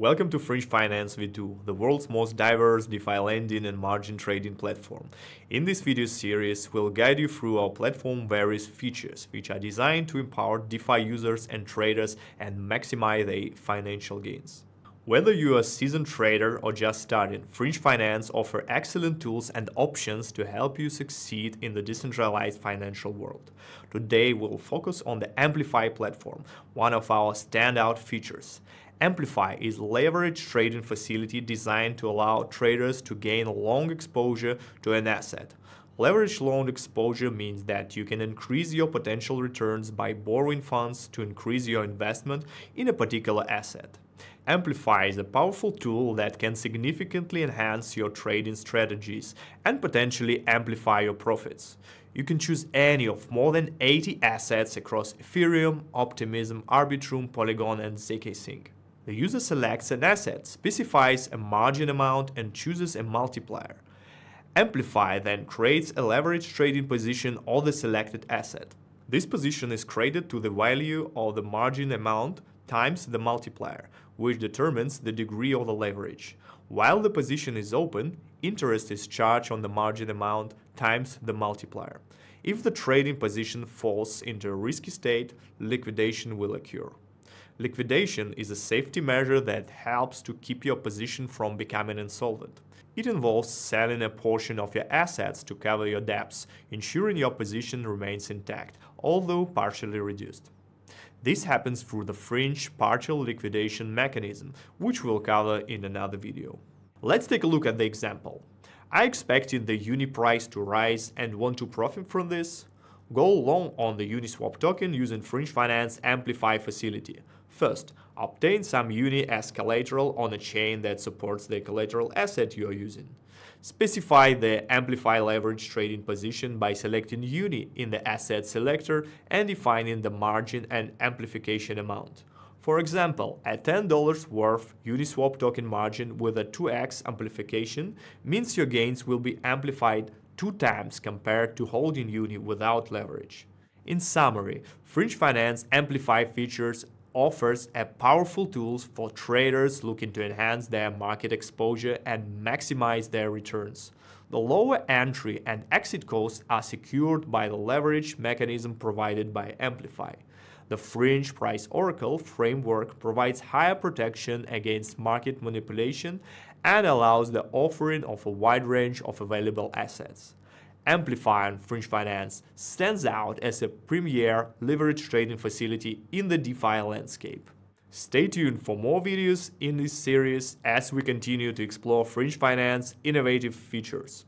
Welcome to Fringe Finance V2, the world's most diverse DeFi lending and margin trading platform. In this video series, we'll guide you through our platform various features, which are designed to empower DeFi users and traders and maximize their financial gains. Whether you're a seasoned trader or just starting, Fringe Finance offers excellent tools and options to help you succeed in the decentralized financial world. Today, we'll focus on the Amplify platform, one of our standout features. Amplify is a leverage trading facility designed to allow traders to gain long exposure to an asset. Leverage loan exposure means that you can increase your potential returns by borrowing funds to increase your investment in a particular asset. Amplify is a powerful tool that can significantly enhance your trading strategies and potentially amplify your profits. You can choose any of more than 80 assets across Ethereum, Optimism, Arbitrum, Polygon, and zk. The user selects an asset, specifies a margin amount, and chooses a multiplier. Amplify then creates a leverage trading position on the selected asset. This position is created to the value of the margin amount times the multiplier, which determines the degree of the leverage. While the position is open, interest is charged on the margin amount times the multiplier. If the trading position falls into a risky state, liquidation will occur. Liquidation is a safety measure that helps to keep your position from becoming insolvent. It involves selling a portion of your assets to cover your debts, ensuring your position remains intact, although partially reduced. This happens through the Fringe partial liquidation mechanism, which we'll cover in another video. Let's take a look at the example. I expected the UNI price to rise and want to profit from this. Go long on the Uniswap token using Fringe Finance Amplify facility. First, obtain some UNI as collateral on a chain that supports the collateral asset you are using. Specify the Amplify leverage trading position by selecting UNI in the asset selector and defining the margin and amplification amount. For example, a $10 worth Uniswap token margin with a 2x amplification means your gains will be amplified 2 times compared to holding UNI without leverage. In summary, Fringe Finance Amplify features offers a powerful tools for traders looking to enhance their market exposure and maximize their returns. The lower entry and exit costs are secured by the leverage mechanism provided by Amplify. The Fringe Price Oracle framework provides higher protection against market manipulation and allows the offering of a wide range of available assets. Amplify on Fringe Finance stands out as a premier leverage trading facility in the DeFi landscape. Stay tuned for more videos in this series as we continue to explore Fringe Finance innovative features.